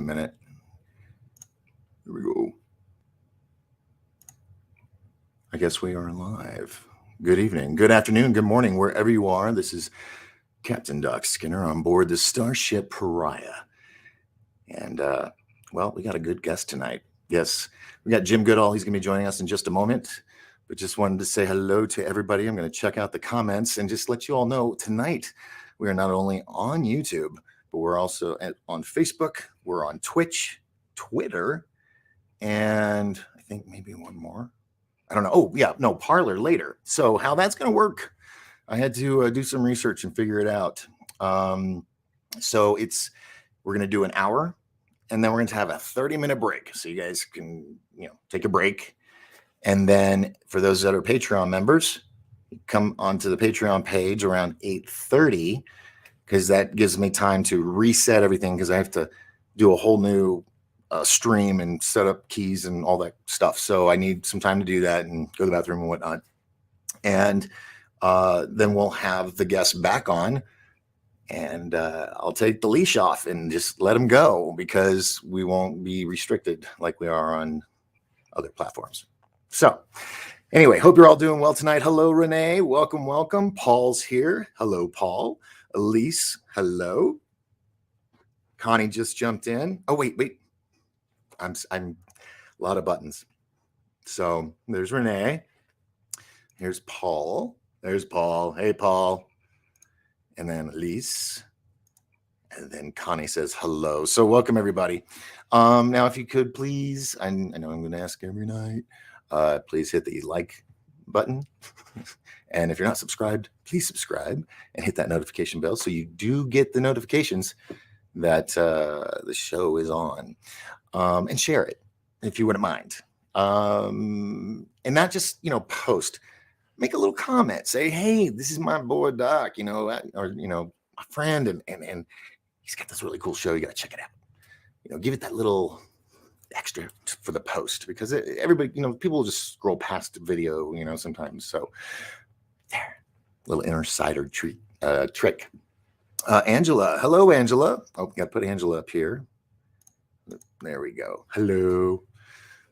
minute. Here we go. I guess we are live. Good evening, good afternoon, good morning, wherever you are. This is Captain Doc Skinner on board the Starship Pariah. And, well, we got a good guest tonight. Yes, we got Jim Goodall. He's going to be joining us in just a moment. But just wanted to say hello to everybody. I'm going to check out the comments and just let you all know tonight we are not only on YouTube, but we're also on Facebook. We're on Twitch, Twitter, and I think maybe one more. I don't know. Oh, yeah, no, Parlor later. So how that's going to work, I had to do some research and figure it out. So we're going to do an hour, and then we're going to have a 30-minute break. So you guys can, take a break. And then for those that are Patreon members, come onto the Patreon page around 8:30, because that gives me time to reset everything, because I have to do a whole new stream and set up keys and all that stuff. So I need some time to do that and go to the bathroom and whatnot. And then we'll have the guests back on, and I'll take the leash off and just let them go, because we won't be restricted like we are on other platforms. So anyway, hope you're all doing well tonight. Hello, Renee. Welcome, welcome. Paul's here. Hello, Paul. Elise, hello. Connie just jumped in. Oh, wait. I'm a lot of buttons. So there's Renee. Here's Paul. There's Paul. Hey, Paul. And then Elise. And then Connie says hello. So welcome, everybody. Now, if you could please, I know I'm going to ask every night, please hit the like button. And if you're not subscribed, please subscribe and hit that notification bell so you do get the notifications that the show is on. And share it if you wouldn't mind. And not just, post. Make a little comment. Say, hey, this is my boy Doc, or, my friend, and he's got this really cool show. You got to check it out. Give it that little extra for the post, because everybody, people just scroll past the video, sometimes. So there, little insider trick. Angela, hello, Angela. Oh, got to put Angela up here. There we go. Hello.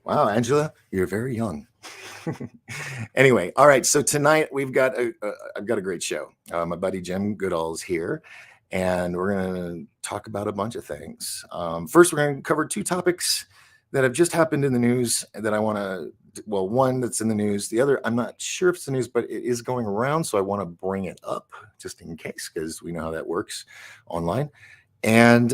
Wow, Angela, you're very young. Anyway, all right. So tonight I've got a great show. My buddy Jim Goodall is here, and we're going to talk about a bunch of things. First, we're going to cover two topics that have just happened in the news that I want to. Well, one that's in the news. The other, I'm not sure if it's the news, but it is going around, so I want to bring it up just in case, because we know how that works online. And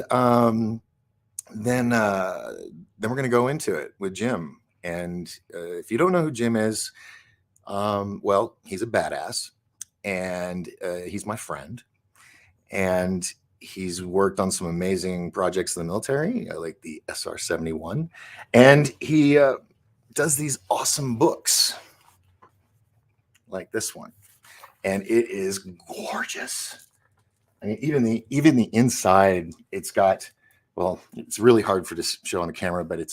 then we're going to go into it with Jim. And if you don't know who Jim is, well, he's a badass, and he's my friend, and he's worked on some amazing projects in the military, like the SR-71, and he does these awesome books like this one, and it is gorgeous. I mean, even the inside, it's got, well, it's really hard for this show on the camera, but it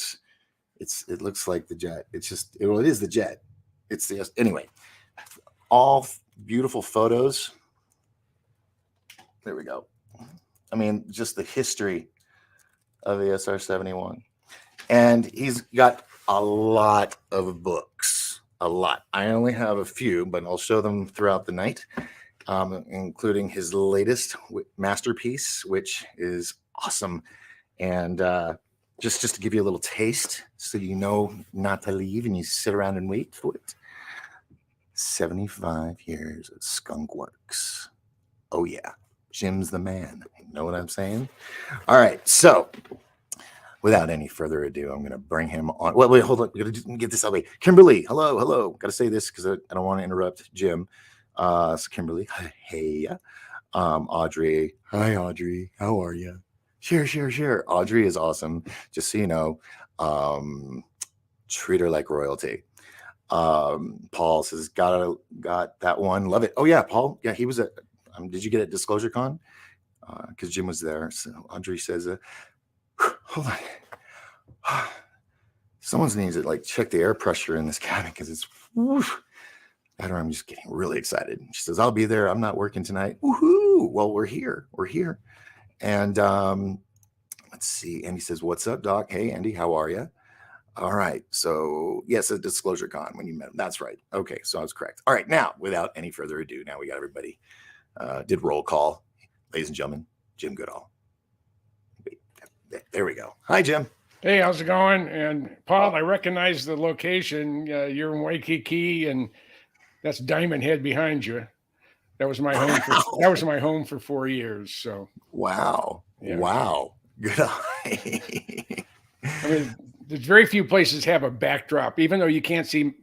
looks like the jet. It is the jet. Anyway, all beautiful photos. There we go. I mean, just the history of the SR-71. And he's got a lot of books, a lot. I only have a few, but I'll show them throughout the night, including his latest masterpiece, which is awesome. And just to give you a little taste, so you know not to leave and you sit around and wait for it. 75 years of skunk works. Oh, yeah. Jim's the man. You know what I'm saying? All right. So without any further ado, I'm going to bring him on. Wait, hold on. We got to get this out of the way. Kimberly, hello. Got to say this because I don't want to interrupt Jim. So Kimberly, hey. Audrey, hi, Audrey. How are you? Sure. Audrey is awesome. Just so you know, treat her like royalty. Paul says, got that one. Love it. Oh, yeah, Paul. Yeah, he was at, did you get at Disclosure Con? Because Jim was there. So Audrey says, hold on. Someone needs to check the air pressure in this cabin, because it's, I don't know, I'm just getting really excited. She says, I'll be there. I'm not working tonight. Woohoo. Well, we're here. And Let's see. Andy says, "What's up, Doc?" Hey, Andy, how are you? All right. So, yes, a Disclosure Con when you met him. That's right. Okay. So I was correct. All right. Now, without any further ado, now we got everybody. Did roll call. Ladies and gentlemen, Jim Goodall. There we go. Hi, Jim. Hey, how's it going? And Paul, I recognize the location. You're in Waikiki, and that's Diamond Head behind you. That was my home for Wow. that was my home for 4 years. So Wow. yeah. Wow. Good eye. I mean, there's very few places have a backdrop, even though you can't see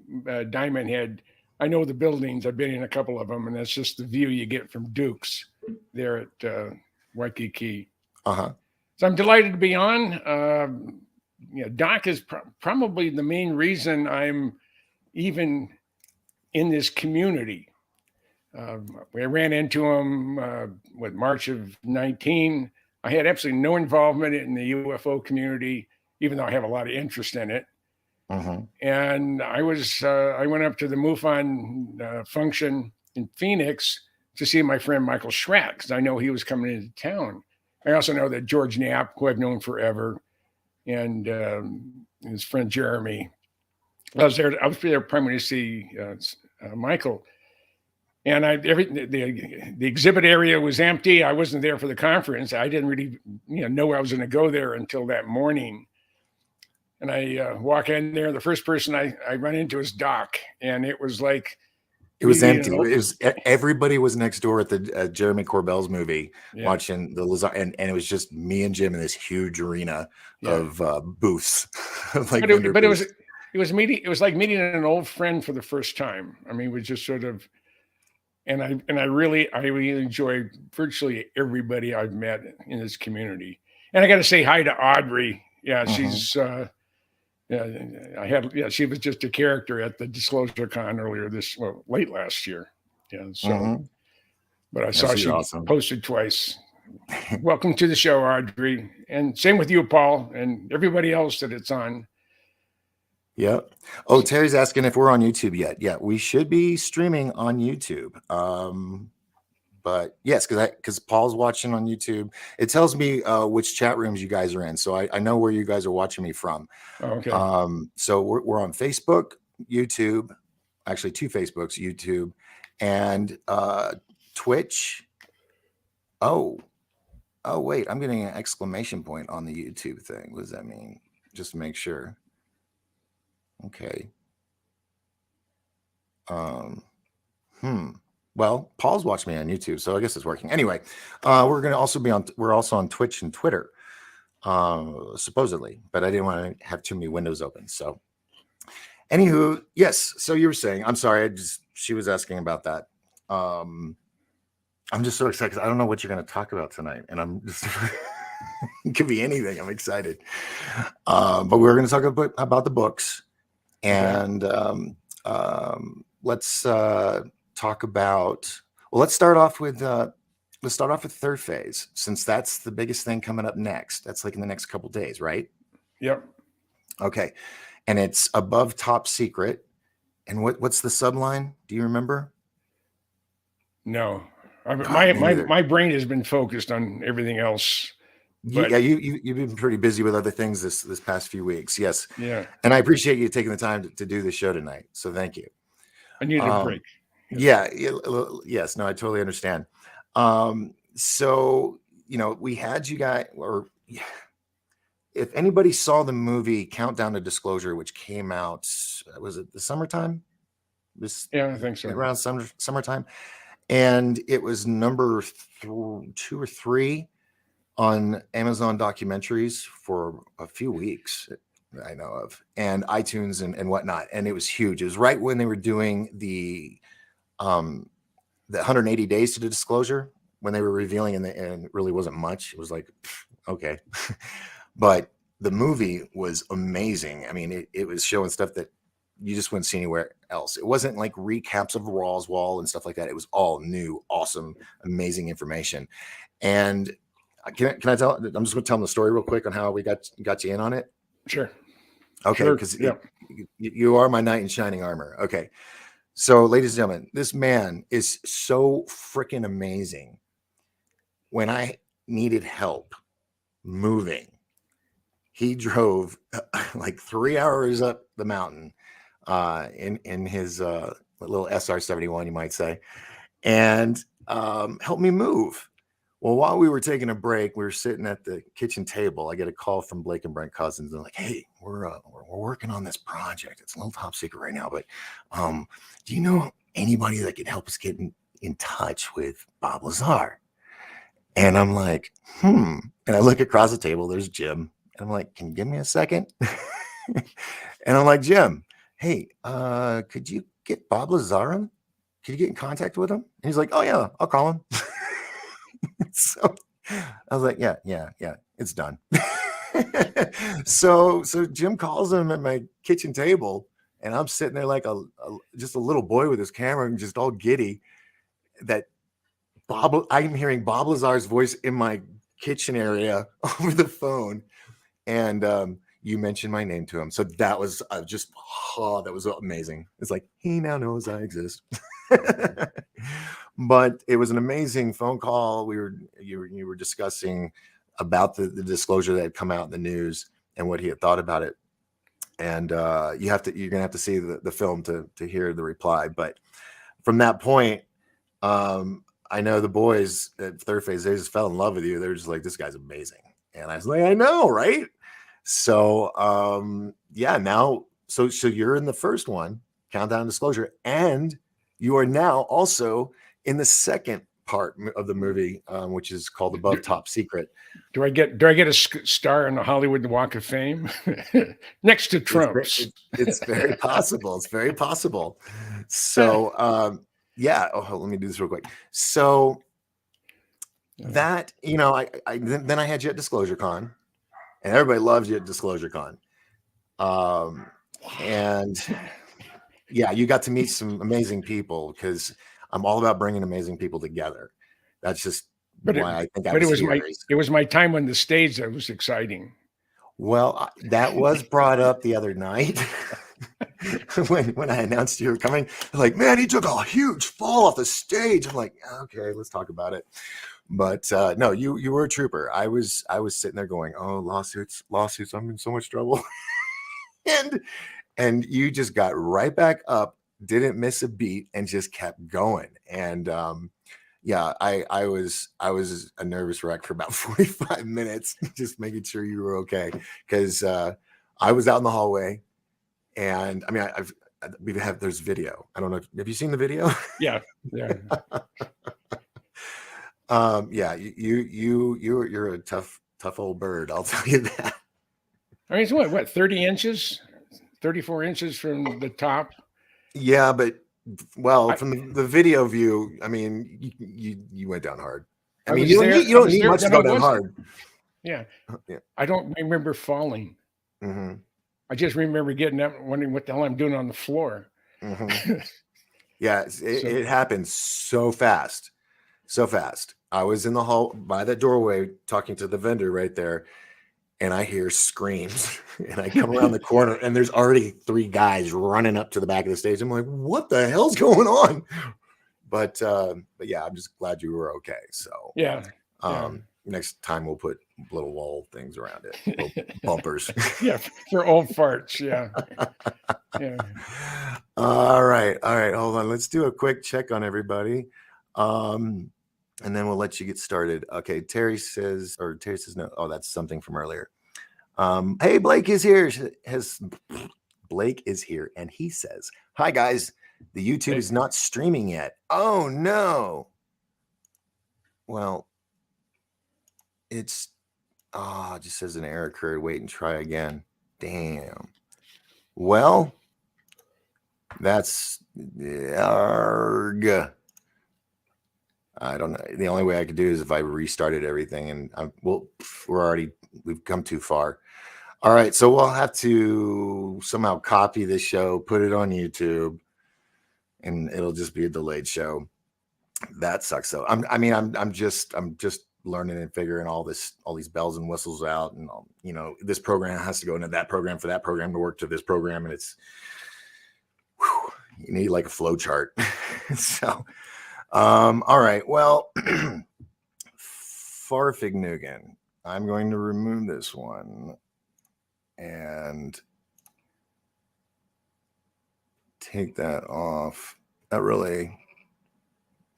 Diamond Head. I know the buildings. I've been in a couple of them, and that's just the view you get from Duke's there at Waikiki. Uh-huh. So I'm delighted to be on. Doc is probably the main reason I'm even in this community. We ran into him with March of 19. I had absolutely no involvement in the UFO community, even though I have a lot of interest in it. Uh-huh. And I went up to the MUFON function in Phoenix to see my friend Michael Schratt, because I know he was coming into town. I also know that George Knapp, who I've known forever, and his friend Jeremy. I was there primarily to see Michael. And the exhibit area was empty. I wasn't there for the conference. I didn't really know I was going to go there until that morning. And I walk in there. The first person I run into is Doc, and it was like it was empty. It was everybody was next door at the Jeremy Corbell's movie watching the Lazar, and it was just me and Jim in this huge arena of booths. Like but it was meeting. It was like meeting an old friend for the first time. I mean, we just sort of. And I really enjoy virtually everybody I've met in this community. And I got to say hi to Audrey. Yeah, she's she was just a character at the Disclosure Con late last year. Yeah, so but I saw she posted twice. Welcome to the show, Audrey, and same with you, Paul, and everybody else that it's on. Yep. Oh, Terry's asking if we're on YouTube yet. Yeah, we should be streaming on YouTube. But yes, because Paul's watching on YouTube. It tells me which chat rooms you guys are in, so I know where you guys are watching me from. Okay. So we're on Facebook, YouTube, actually 2 Facebooks, YouTube, and Twitch. Oh, wait, I'm getting an exclamation point on the YouTube thing. What does that mean? Just to make sure. Okay. Well, Paul's watching me on YouTube, so I guess it's working. Anyway, we're also on Twitch and Twitter, supposedly, but I didn't want to have too many windows open. So, anywho, yes. So you were saying, I'm sorry, she was asking about that. I'm just so excited because I don't know what you're going to talk about tonight, and I'm just it could be anything. I'm excited, but we're going to talk about the books. And let's talk about. Well, let's start off with third phase, since that's the biggest thing coming up next. That's like in the next couple of days, right? Yep. Okay, and it's above top secret. And what's the subline? Do you remember? No, my brain has been focused on everything else. But yeah, you've been pretty busy with other things this past few weeks. Yes. Yeah. And I appreciate you taking the time to do this show tonight. So thank you. I needed a break. Yeah. Yes. No, I totally understand. So, we had you guys, or if anybody saw the movie Countdown to Disclosure, which came out, was it the summertime? Yeah, I think so. Around summertime. And it was number 2 or 3 on Amazon documentaries for a few weeks, I know of, and iTunes and whatnot. And it was huge. It was right when they were doing the 180 days to the disclosure, when they were revealing, and it really wasn't much. It was like, okay. But the movie was amazing. I mean, it was showing stuff that you just wouldn't see anywhere else. It wasn't like recaps of Roswell and stuff like that. It was all new, awesome, amazing information. And can I tell? I'm just going to tell them the story real quick on how we got you in on it. Sure. Okay, because you are my knight in shining armor. Okay, so ladies and gentlemen, this man is so freaking amazing. When I needed help moving he drove like 3 hours up the mountain in his little SR-71, you might say, and helped me move. Well, while we were taking a break, we were sitting at the kitchen table. I get a call from Blake and Brent Cousins. They're like, "Hey, we're working on this project. It's a little top secret right now, but do you know anybody that could help us get in touch with Bob Lazar?" And I'm like, And I look across the table. There's Jim. And I'm like, "Can you give me a second?" And I'm like, "Jim, hey, could you get Bob Lazar? Could you get in contact with him?" And he's like, "Oh yeah, I'll call him." So I was like, yeah, it's done. So Jim calls him at my kitchen table, and I'm sitting there like just a little boy with his camera and just all giddy that I'm hearing Bob Lazar's voice in my kitchen area over the phone. And you mentioned my name to him. So that was that was amazing. It's like, he now knows I exist. But it was an amazing phone call. You were discussing about the disclosure that had come out in the news and what he had thought about it. And you're gonna have to see the film to hear the reply. But from that point, I know the boys at Third Phase, they just fell in love with you. They're just like, "This guy's amazing." And I was like, "I know, right?" So now so you're in the first one, Countdown Disclosure, and you are now also in the second part of the movie, which is called Above Top Secret. Do I get a star on the Hollywood Walk of Fame next to Trump's? It's very possible. It's very possible. So let me do this real quick. So that, then I had you at Disclosure Con, and everybody loves you at Disclosure Con. And yeah, you got to meet some amazing people, because I'm all about bringing amazing people together. That's just why I think I was here. It was my time on the stage that was exciting. Well, that was brought up the other night when I announced you were coming. Like, "Man, he took a huge fall off the stage." I'm like, "Okay, let's talk about it." But no, you were a trooper. I was sitting there going, "Oh, lawsuits, I'm in so much trouble." and you just got right back up, didn't miss a beat, and just kept going. And I was a nervous wreck for about 45 minutes, just making sure you were okay, because I was out in the hallway, and I mean, there's video. I don't know. Have you seen the video? Yeah. You're a tough old bird. I'll tell you that. I mean, it's what 30 inches, 34 inches from the top. Yeah, but from the video view, I mean, you went down hard. I mean, you don't need much to go down hard. Yeah. I don't remember falling. Mm-hmm. I just remember getting up and wondering what the hell I'm doing on the floor. Mm-hmm. Yeah, it happened so fast. So fast. I was in the hall by that doorway talking to the vendor right there, and I hear screams, and I come around the corner, and there's already 3 guys running up to the back of the stage. I'm like, "What the hell's going on?" But yeah, I'm just glad you were okay. So next time we'll put little wall things around it, little bumpers. Yeah, for old farts. Yeah. Yeah. All right. Hold on. Let's do a quick check on everybody. And then we'll let you get started. Okay. Terry says no. Oh, that's something from earlier. Hey, Blake is here. Blake is here, and he says, "Hi guys. The YouTube is not streaming yet." Oh no. Well, it just says an error occurred. Wait and try again. Damn. Well, that's arg. I don't know. The only way I could do is if I restarted everything, and we've come too far. All right, so we'll have to somehow copy this show, put it on YouTube, and it'll just be a delayed show. That sucks though. I'm just learning and figuring all these bells and whistles out, and this program has to go into that program for that program to work to this program, and it's you need like a flow chart. So all right, well, Farfignugan, I'm going to remove this one. and take that off.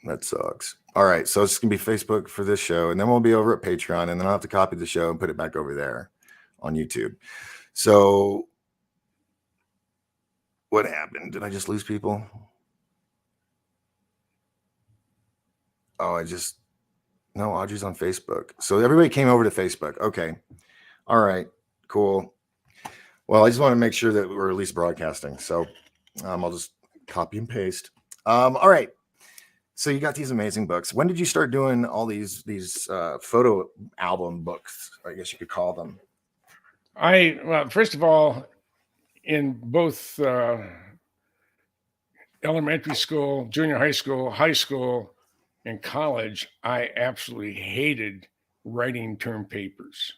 That sucks. All right, so it's gonna be Facebook for this show, and then we'll be over at Patreon, and then I'll have to copy the show and put it back over there on YouTube. So what happened? Did I just lose people? Oh, no, Audrey's on Facebook. So everybody came over to Facebook. Okay. All right, cool. Well, I just want to make sure that we're at least broadcasting. So I'll just copy and paste. All right. So you got these amazing books. When did you start doing all these photo album books? I guess you could call them. Well, first of all, in both elementary school, junior high school, and college, I absolutely hated writing term papers.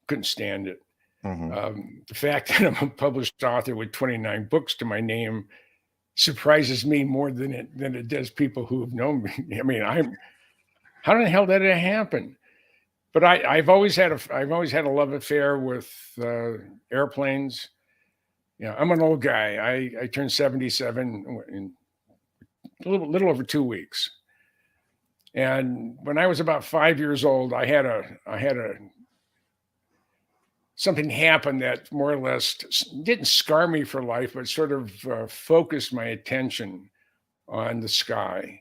Couldn't stand it. The fact that I'm a published author with 29 books to my name surprises me more than it does people who have known me. I mean, how the hell did it happen? But I've always had a love affair with airplanes. Yeah, I'm an old guy. I turned 77 in a little over 2 weeks. And when I was about 5 years old, I had something happened that more or less didn't scar me for life, but sort of focused my attention on the sky.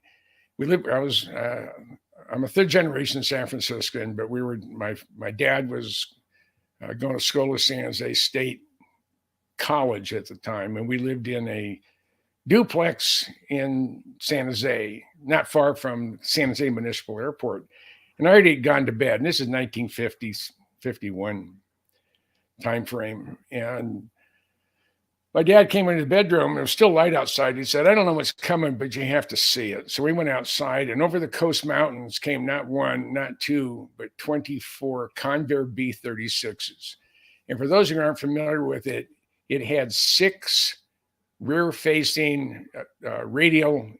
I'm a third generation San Franciscan, but my dad was going to school at San Jose State College at the time, and we lived in a duplex in San Jose, not far from San Jose Municipal Airport. And I already had gone to bed, and this is 1950s, 51 time frame. And my dad came into the bedroom, and it was still light outside. He said, "I don't know what's coming, but you have to see it." So we went outside, and over the Coast Mountains came not one, not two, but 24 Convair B-36s. And for those who aren't familiar with it, it had 6 rear-facing radial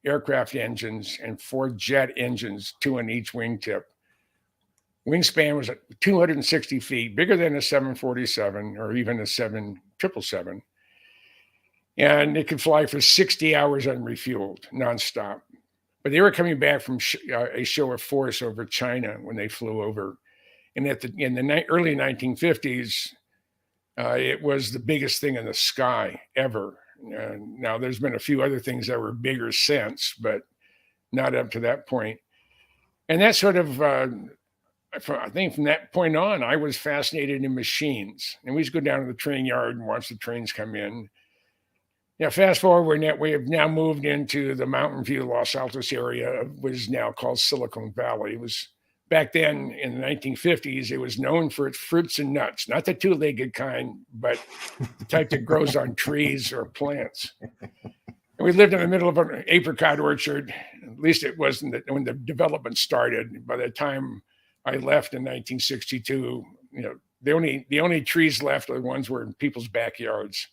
aircraft engines and 4 jet engines, 2 on each wingtip. Wingspan was 260 feet, bigger than a 747 or even a 777. And it could fly for 60 hours unrefueled, nonstop. But they were coming back from a show of force over China when they flew over. And in the early 1950s, it was the biggest thing in the sky ever. Now, there's been a few other things that were bigger since, but not up to that point. And that sort of, I think from that point on, I was fascinated in machines. And we used to go down to the train yard and watch the trains come in. Yeah, fast forward, we have now moved into the Mountain View, Los Altos area, which is now called Silicon Valley. It was back then in the 1950s, it was known for its fruits and nuts, not the two-legged kind, but the type that grows on trees or plants. And we lived in the middle of an apricot orchard. At least it wasn't when the development started. By the time I left in 1962, the only trees left are the ones were in people's backyards.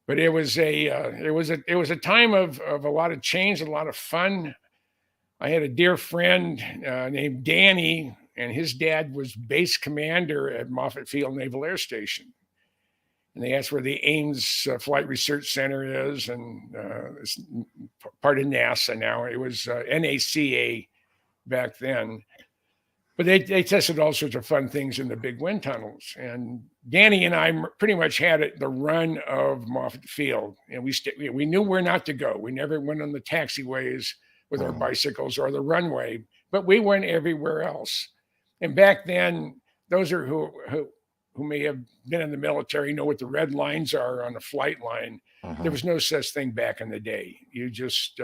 But it was a time of a lot of change, a lot of fun. I had a dear friend named Danny, and his dad was base commander at Moffett Field Naval Air Station. And that's where the Ames Flight Research Center is, and it's part of NASA now. It was NACA back then. But they tested all sorts of fun things in the big wind tunnels. And Danny and I pretty much had the run of Moffett Field. And we knew where not to go. We never went on the taxiways with our bicycles or the runway, but we went everywhere else. And back then, those are who may have been in the military know what the red lines are on a flight line. There was no such thing back in the day. You just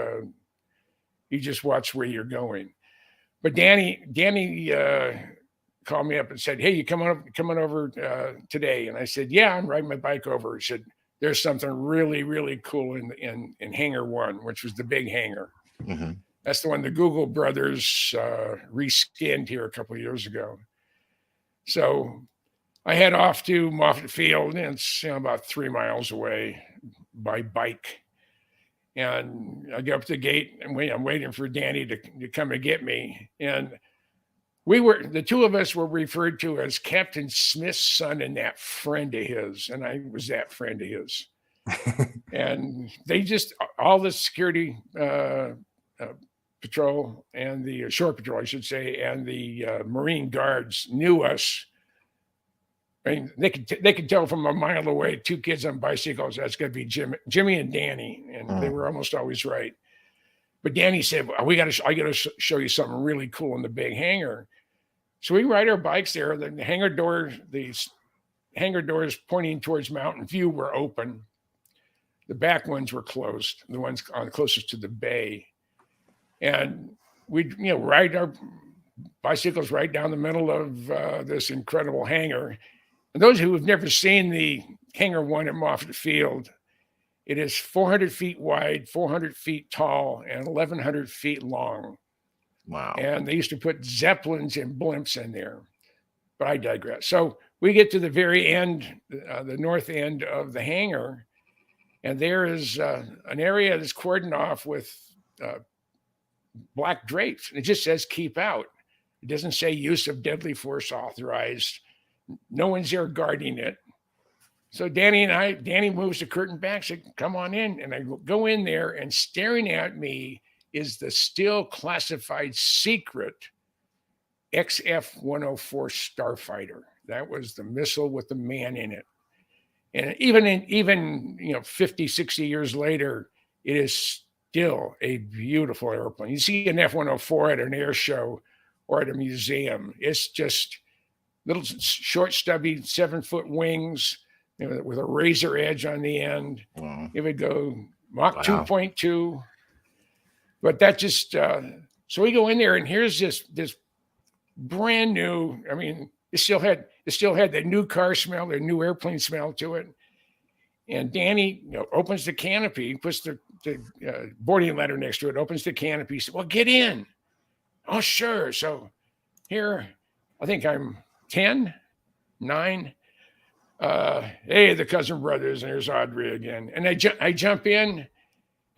watch where you're going. But Danny called me up and said, "Hey, you coming over today?" And I said, "Yeah, I'm riding my bike over." He said, "There's something really, really cool in Hangar 1, which was the big hangar." Mm-hmm. That's the one the Goodall brothers reskinned here a couple of years ago. So I head off to Moffett Field, and it's about 3 miles away by bike. And I go up to the gate, and I'm waiting for Danny to come and get me. And the two of us were referred to as Captain Smith's son and that friend of his, and I was that friend of his. And they just, all the security patrol and the shore patrol, I should say, and the Marine guards knew us. I mean, they could tell from a mile away, two kids on bicycles, that's going to be Jimmy and Danny, and they were almost always right. But Danny said, I got to show you something really cool in the big hangar. So we ride our bikes there. The hangar doors pointing towards Mountain View were open. The back ones were closed, the ones closest to the bay. And we'd, ride our bicycles right down the middle of this incredible hangar. And those who have never seen the Hangar 1 at Moffett Field, it is 400 feet wide, 400 feet tall, and 1,100 feet long. Wow. And they used to put Zeppelins and blimps in there. But I digress. So we get to the very end, the north end of the hangar, and there is an area that's cordoned off with black drapes. It just says keep out. It doesn't say use of deadly force authorized. No one's there guarding it. So Danny moves the curtain back, said, come on in. And I go in there, and staring at me is the still classified secret XF-104 Starfighter. That was the missile with the man in it. And even 50, 60 years later, it is still a beautiful airplane. You see an F-104 at an air show or at a museum. It's just little short, stubby 7-foot wings, with a razor edge on the end. Wow. It would go Mach 2.2. But that just, so we go in there, and here's this brand new, I mean, it still had the new car smell, the new airplane smell to it. And Danny opens the canopy, puts the boarding letter next to it, opens the canopy, said, well, get in. Oh, sure. So here, I think I'm 10, 9. Hey, the cousin brothers, and there's Audrey again. And I jump in,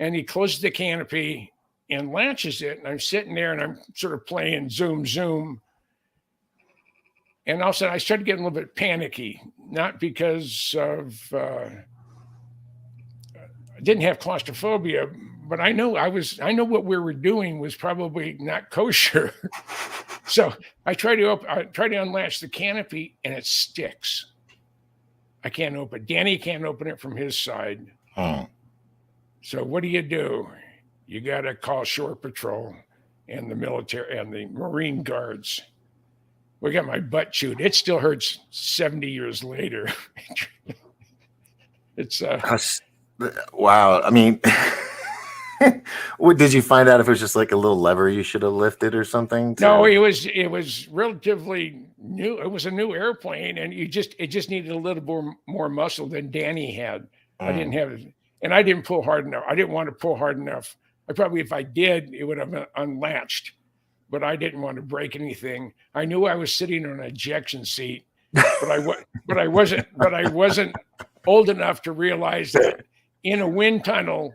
and he closes the canopy and latches it. And I'm sitting there, and I'm sort of playing zoom, zoom. And all of a sudden, I started getting a little bit panicky, not because of I didn't have claustrophobia, but I know what we were doing was probably not kosher. So I try to unlatch the canopy, and it sticks. I can't open it. Danny can't open it from his side. So what do? You got to call Shore Patrol and the military and the Marine guards. We got my butt chewed. It still hurts 70 years later. It's wow. I mean, what did you find out if it was just like a little lever you should have lifted or something? No, it was relatively new. It was a new airplane, and it just needed a little more muscle than Danny had. I didn't have it, and I didn't pull hard enough. I didn't want to pull hard enough. If I did, it would have unlatched, but I didn't want to break anything. I knew I was sitting on an ejection seat, but I wasn't old enough to realize that in a wind tunnel,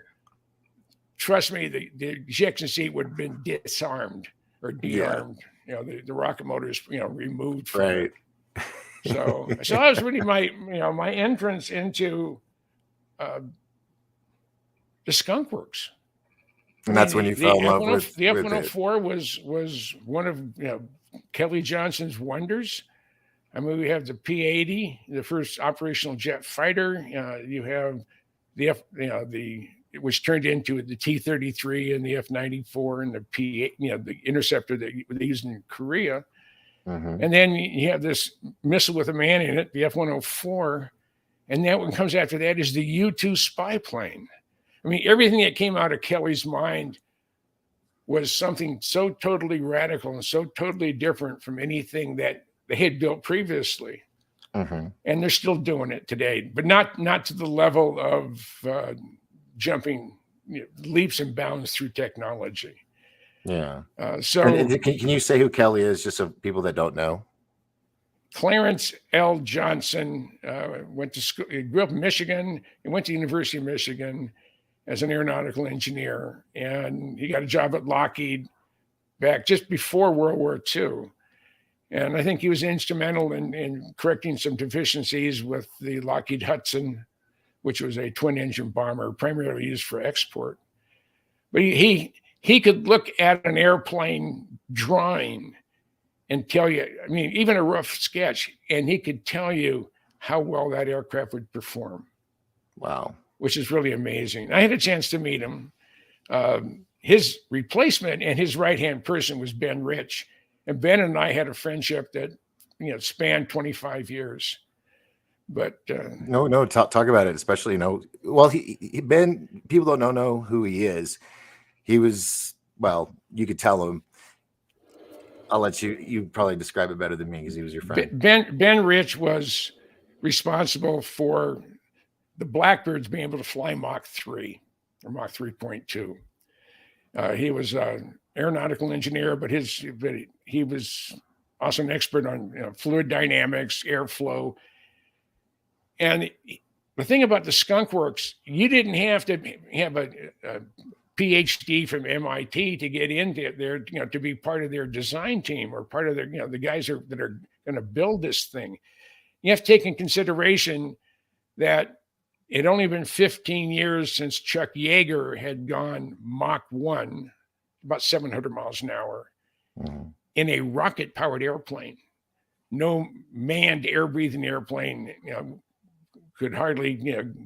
trust me, the ejection seat would have been disarmed or dearmed. Yeah. The rocket motors, removed from it. So that was really my entrance into the Skunk Works. And that's when you fell in love with the F-104 was one of Kelly Johnson's wonders. I mean, we have the P-80, the first operational jet fighter. You have which turned into the T-33 and the F-94 and the P-8, the interceptor that they used in Korea. And then you have this missile with a man in it, the F-104. And that one comes after that is the U-2 spy plane. I mean, everything that came out of Kelly's mind was something so totally radical and so totally different from anything that they had built previously. And they're still doing it today, but not to the level of jumping leaps and bounds through technology. Yeah. So can you say who Kelly is, just so people that don't know? Clarence L. Johnson went to school. He grew up in Michigan. He went to the University of Michigan as an aeronautical engineer, and he got a job at Lockheed back just before World War II. And I think he was instrumental in correcting some deficiencies with the Lockheed Hudson, which was a twin-engine bomber primarily used for export. But he could look at an airplane drawing and tell you, I mean, even a rough sketch, and he could tell you how well that aircraft would perform. Wow. Which is really amazing. I had a chance to meet him. His replacement and his right-hand person was Ben Rich. And Ben and I had a friendship that, spanned 25 years. But no, talk about it, especially, well, he Ben, people don't know who he is. He was, well, you could tell him. I'll let you probably describe it better than me because he was your friend. Ben Rich was responsible for the Blackbirds being able to fly Mach 3 or Mach 3.2. He was an aeronautical engineer, but he was also an expert on fluid dynamics, airflow. And the thing about the Skunk Works, you didn't have to have a PhD from MIT to get into there, to be part of their design team or part of their, the guys that are going to build this thing. You have to take in consideration that it had only been 15 years since Chuck Yeager had gone Mach 1, about 700 miles an hour, in a rocket-powered airplane. No manned air-breathing airplane, could hardly,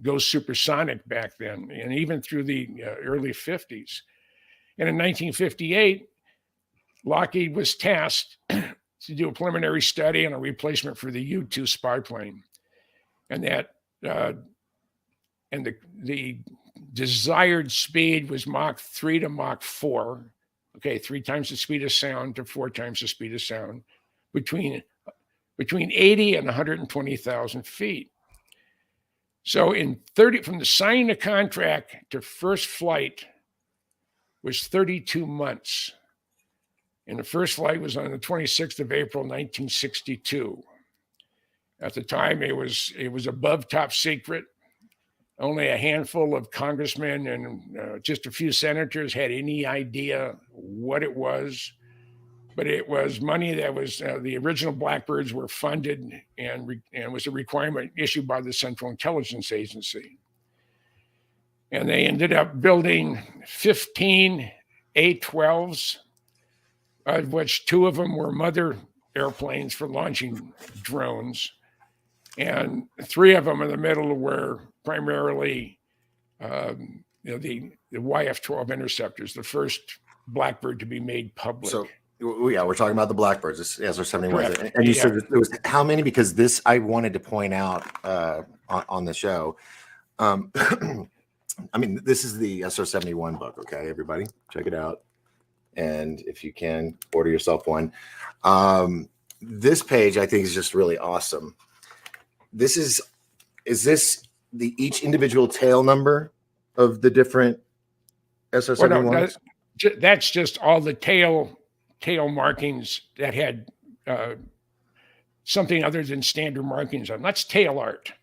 go supersonic back then, and even through the early 50s. And in 1958, Lockheed was tasked to do a preliminary study on a replacement for the U-2 spy plane. And that and the desired speed was Mach 3 to Mach 4. Okay, 3 times the speed of sound to 4 times the speed of sound, between 80 and 120,000 feet. So from the signing of contract to first flight was 32 months. And the first flight was on the 26th of April, 1962. At the time, it was above top secret. Only a handful of congressmen and just a few senators had any idea what it was. But it was money that was the original Blackbirds were funded and was a requirement issued by the Central Intelligence Agency. And they ended up building 15 A-12s, of which 2 of them were mother airplanes for launching drones. And 3 of them in the middle were primarily the YF-12 interceptors, the first Blackbird to be made public. So, yeah, we're talking about the Blackbirds, SR-71. And you Yeah. said there was how many? Because this I wanted to point out on the show. I mean, this is the SR-71 book. Okay, everybody, check it out. And if you can, order yourself one. This page I think is just really awesome. Is this each individual tail number of the different SR-71s? Well, no, that's just all the tail markings that had something other than standard markings on. That's tail art.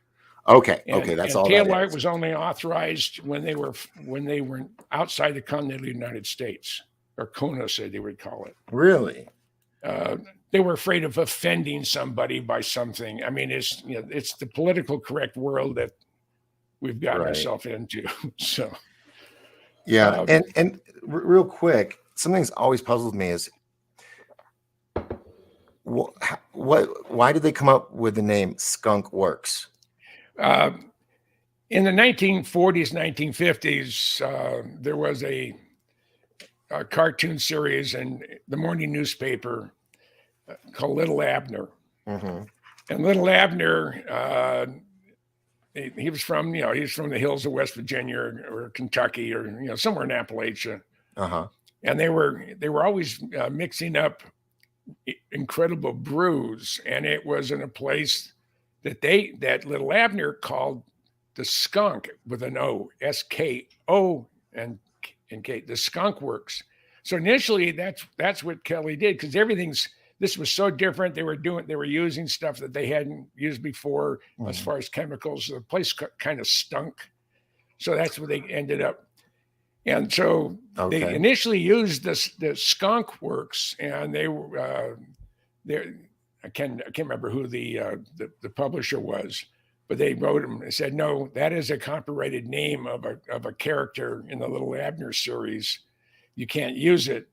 Okay, that's all. Tail art was only authorized when they were outside the continental United States, or CONUS, they would call it. Really? They were afraid of offending somebody by something. I mean, it's the political correct world that we've gotten ourselves into. So, yeah, and real quick, something that's always puzzled me is why did they come up with the name Skunk Works? In the 1940s, 1950s, there was a cartoon series in the morning newspaper called Little Abner. Mm-hmm. And Little Abner, he was from the hills of West Virginia or Kentucky or somewhere in Appalachia. Uh-huh. And they were always mixing up incredible brews, and it was in a place that Little Abner called the Skunk with an O, S-K-O and K, the Skunk Works. So initially, that's what Kelly did, because this was so different. They were using stuff that they hadn't used before as far as chemicals. The place kind of stunk, so that's what they ended up. And so they initially used the Skunk Works, and I can't remember who the publisher was, but they wrote him and said, no, that is a copyrighted name of a character in the Little Abner series. You can't use it.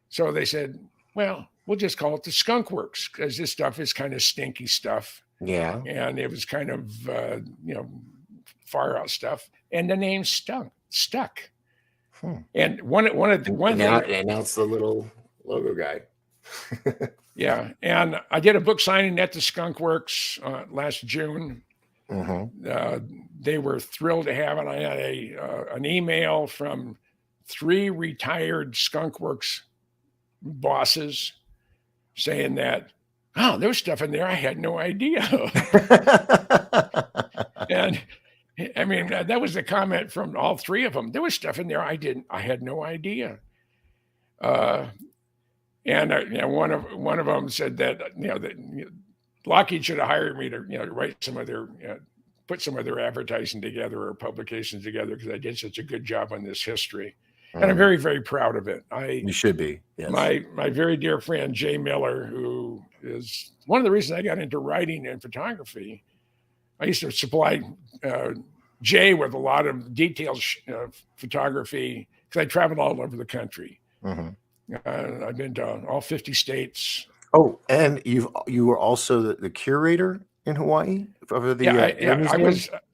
So they said, well, we'll just call it the Skunk Works, because this stuff is kind of stinky stuff. Yeah. And it was kind of, far out stuff. And the name stuck. And one now it's the little logo guy. Yeah. And I did a book signing at the Skunk Works last June. They were thrilled to have it. I had an email from 3 retired Skunk Works bosses saying that, oh, there was stuff in there I had no idea. And I mean, that was the comment from all 3 of them. There was stuff in there I had no idea. And one of them said that that Lockheed should have hired me to write some of their put some of their advertising together or publications together, because I did such a good job on this history, and I'm very, very proud of it. You should be. Yes. My very dear friend Jay Miller, who is one of the reasons I got into writing and photography. I used to supply Jay with a lot of details photography, because I traveled all over the country. I've been to all 50 states. Oh, and you were also the curator in Hawaii of the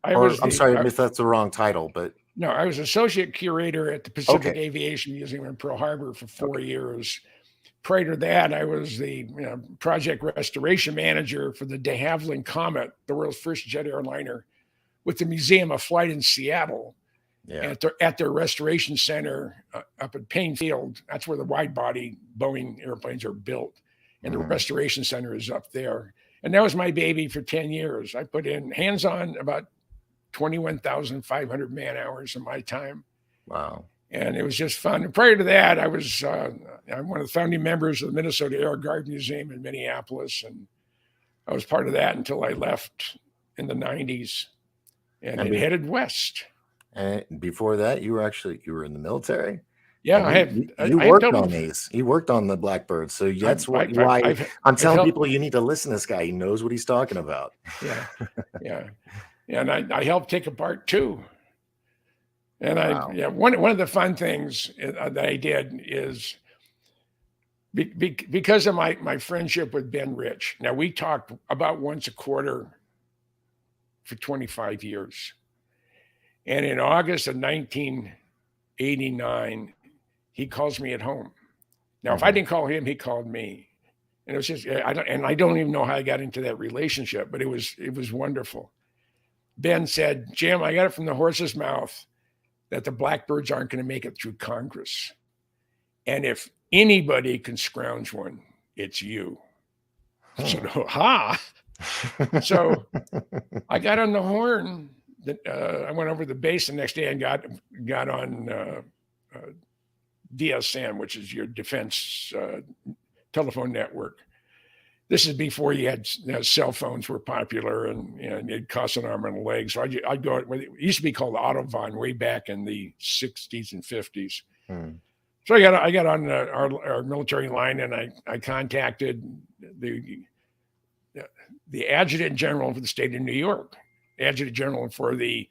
I'm sorry if that's the wrong title, but no, I was associate curator at the Pacific Aviation Museum in Pearl Harbor for 4 years. Prior to that, I was the project restoration manager for the de Havilland Comet, the world's first jet airliner, with the Museum of Flight in Seattle. Yeah. At their restoration center up at Payne Field. That's where the wide-body Boeing airplanes are built, and the restoration center is up there. And that was my baby for 10 years. I put in hands-on about 21,500 man hours of my time. Wow. And it was just fun. And prior to that, I was I'm one of the founding members of the Minnesota Air Guard Museum in Minneapolis, and I was part of that until I left in the 90s and headed west. And before that, you were in the military. Yeah, you worked on these. You worked on the Blackbird, so that's why I'm telling people you need to listen to this guy. He knows what he's talking about. Yeah. And I helped take apart 2. And one of the fun things that I did is because of my friendship with Ben Rich. Now, we talked about once a quarter for 25 years. And in August of 1989, he calls me at home. Now, if I didn't call him, he called me. And it was just, I don't even know how I got into that relationship, but it was wonderful. Ben said, Jim, I got it from the horse's mouth that the Blackbirds aren't going to make it through Congress. And if anybody can scrounge one, it's you. So, So I got on the horn. I went over to the base the next day and got on DSN, which is your defense telephone network. This is before you had cell phones were popular, and it cost an arm and a leg. So I'd go. It used to be called Autovon way back in the 60s and 50s. So I got on our military line, and I contacted the adjutant general for the state of New York. Adjutant General for the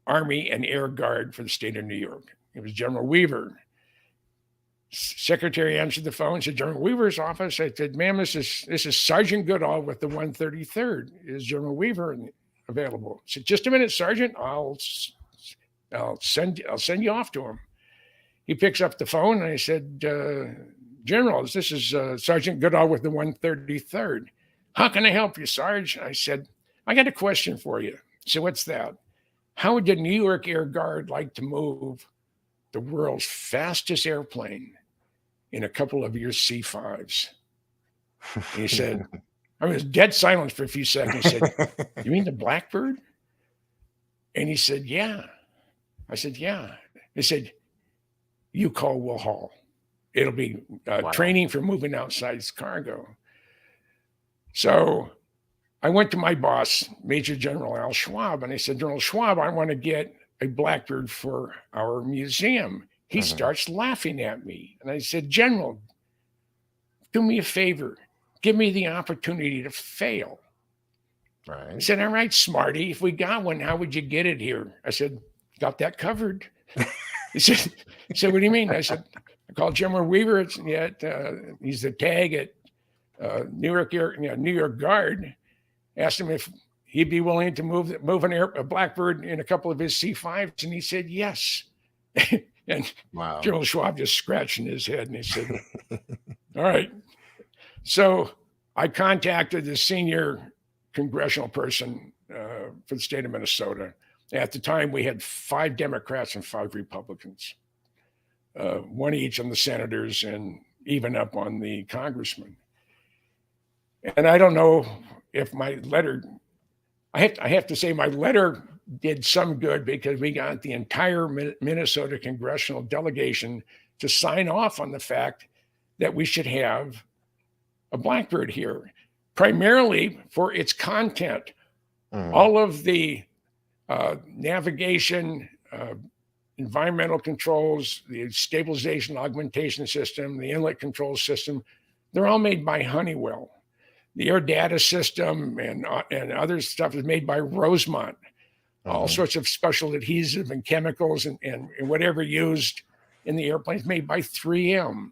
Army and Air Guard for the state of New York. It was General Weaver. Secretary answered the phone and said, General Weaver's office. I said, ma'am, this is Sergeant Goodall with the 133rd. Is General Weaver available? I said, just a minute, Sergeant. I'll send you off to him. He picks up the phone, and I said, General, this is Sergeant Goodall with the 133rd. How can I help you, Sarge? I said, I got a question for you. So what's that? How would the New York Air Guard like to move the world's fastest airplane in a couple of your C-5s? And he said, I was dead silent for a few seconds. He said, you mean the Blackbird? And he said, yeah. I said, yeah. He said, you call Will Hall. It'll be training for moving outside cargo. So I went to my boss, Major General Al Schwab, and I said, General Schwab, I want to get a Blackbird for our museum. He starts laughing at me. And I said, General, do me a favor. give me the opportunity to fail. I Right. said, all right, smarty, if we got one, how would you get it here? I said, got that covered. He said, what do you mean? I said, I called General Weaver. He's the tag at New York Guard. Asked him if he'd be willing to move a Blackbird in a couple of his C5s, and he said yes. And Wow. General Schwab just scratching his head, and he said, all right. So I contacted the senior congressional person for the state of Minnesota. At the time, we had 5 Democrats and 5 Republicans, one each on the senators and even up on the congressmen. And I don't know if my letter, I have to say my letter did some good, because we got the entire Minnesota congressional delegation to sign off on the fact that we should have a Blackbird here, primarily for its content. All of the navigation, environmental controls, the stabilization augmentation system, the inlet control system, they're all made by Honeywell. The air data system and other stuff is made by Rosemont. All sorts of special adhesive and chemicals and whatever used in the airplane is made by 3M.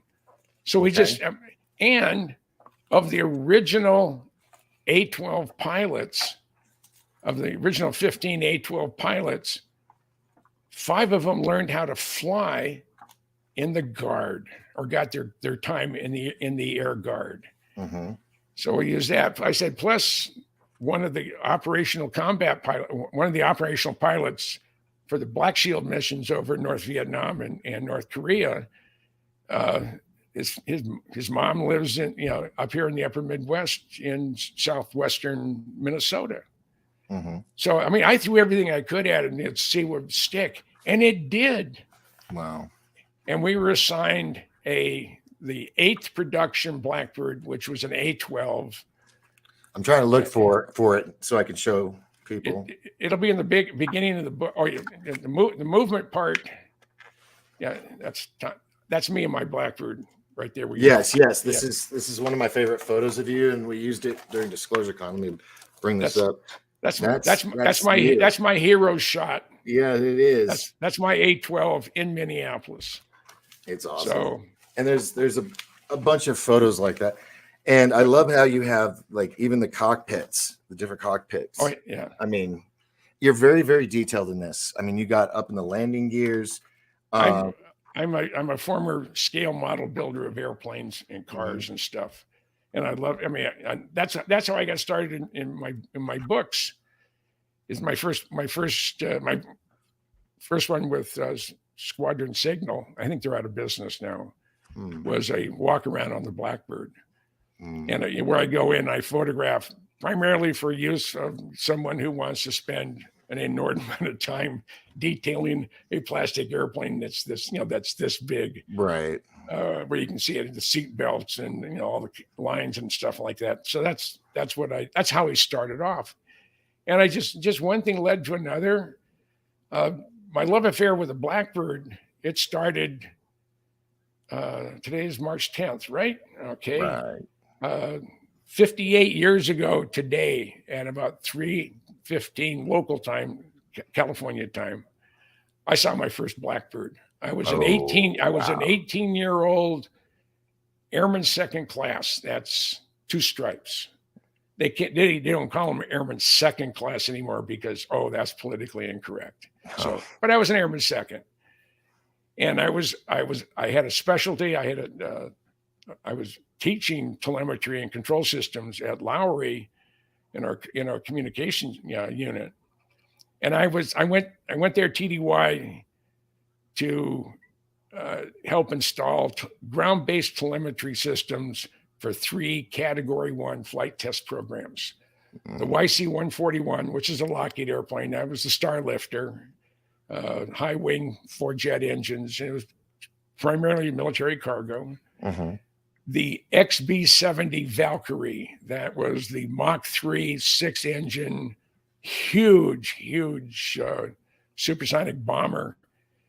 So we just, and of the original A-12 pilots, of the original 15 A-12 pilots, 5 of them learned how to fly in the Guard, or got their time in the Air Guard. So we used that. I said, plus one of the operational pilots for the Black Shield missions over in North Vietnam and North Korea, his mom lives up here in the upper Midwest in southwestern Minnesota. So, I mean, I threw everything I could at it and to see what would stick, and it did. Wow. And we were assigned the 8th production Blackbird, which was an A-12. I'm trying to look for it so I can show people. It'll be in the beginning of the book. Oh, the movement part. Yeah, that's me and my Blackbird right there. Yes. This is one of my favorite photos of you, and we used it during Disclosure Con. Let me bring this up. That's my hero shot. Yeah, it is. That's my A-12 in Minneapolis. It's awesome. So, and there's a bunch of photos like that. And I love how you have like even the cockpits, the different cockpits. Oh yeah. I mean, you're very, very detailed in this. I mean, you got up in the landing gears. I'm a former scale model builder of airplanes and cars and stuff. And I love, that's how I got started in my books. Is my first one with Squadron Signal. I think they're out of business now. Was a walk around on the Blackbird. And where I go in, I photograph primarily for use of someone who wants to spend an inordinate amount of time detailing a plastic airplane that's this big, right? Where you can see it in the seat belts and all the lines and stuff like that. So that's how he started off. And I just one thing led to another. My love affair with the Blackbird, it started. Today is March 10th, right? Okay. Right. 58 years ago today, at about 3:15 local time, California time, I saw my first Blackbird. I was an 18-year-old airman second class. That's 2 stripes. They don't call them airman second class anymore because that's politically incorrect. So, but I was an airman second. And I had a specialty. I was teaching telemetry and control systems at Lowry in our communications unit. And I went there TDY to help install ground-based telemetry systems for 3 Category 1 flight test programs. The YC-141, which is a Lockheed airplane, that was the Starlifter. High wing 4-jet engines. It was primarily military cargo. The XB-70 Valkyrie, that was the Mach 3 6-engine, huge supersonic bomber.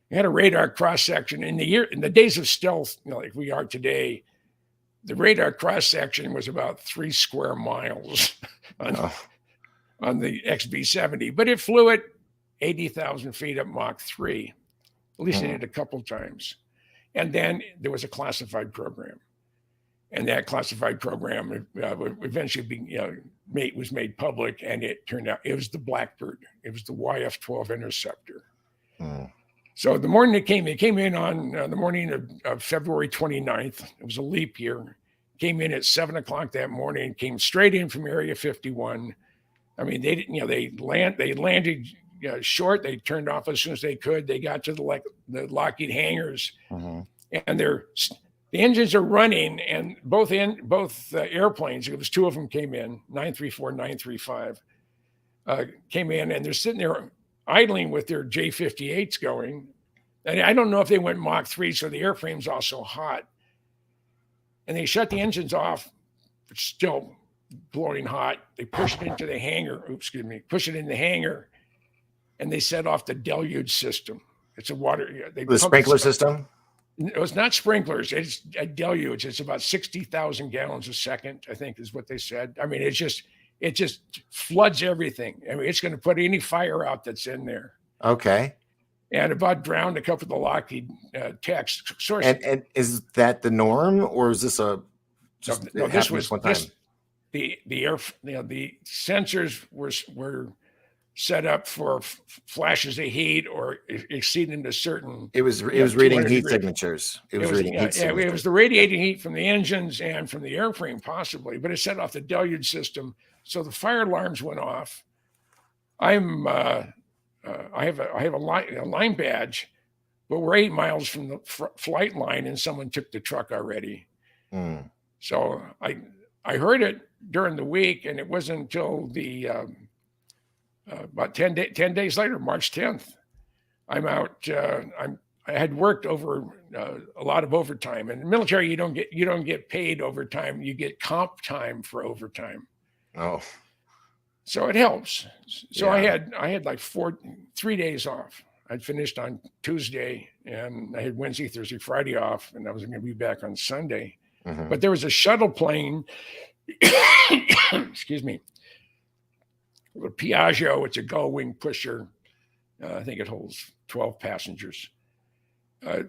It had a radar cross section. In the days of stealth, like we are today, The radar cross section was about 3 square miles on the XB-70, but it flew at 80,000 feet at Mach 3. At least it did a couple times. And then there was a classified program. And that classified program eventually was made public, and it turned out it was the Blackbird. It was the YF-12 interceptor. So the morning it came in on the morning of February 29th. It was a leap year. Came in at 7 o'clock that morning. Came straight in from Area 51. I mean, they didn't. They landed short. They turned off as soon as they could. They got to the Lockheed hangars, and the engines are running. And both airplanes. It was 2 of them came in. 934, 935 came in, and they're sitting there idling with their J-58s going. And I don't know if they went Mach 3, so the airframe's also hot. And they shut the engines off, but still blowing hot. They pushed it into the hangar. Push it in the hangar, and they set off the deluge system. It's a water. The sprinkler system? It's not sprinklers. It's a deluge. It's about 60,000 gallons a second, I think, is what they said. I mean, it just floods everything. I mean, it's going to put any fire out that's in there. Okay. And about drowned a couple of the Lockheed techs. And is that the norm, or is this this was one time? The sensors were set up for flashes of heat or exceeding a certain. It was reading heat signatures. It was reading heat signatures. It was the radiating heat from the engines and from the airframe possibly, but it set off the deluge system. So the fire alarms went off. I have a line badge, but we're 8 miles from the flight line, and someone took the truck already. So I heard it during the week, and it wasn't until the about 10 days later, March 10th, I'm out. I had worked over a lot of overtime. In the military, you don't get paid overtime. You get comp time for overtime. Oh. So it helps. So yeah. I had like 3 days off. I'd finished on Tuesday, and I had Wednesday, Thursday, Friday off, and I was going to be back on Sunday. But there was a shuttle plane, excuse me, a Piaggio. It's a gull-wing pusher. I think it holds 12 passengers.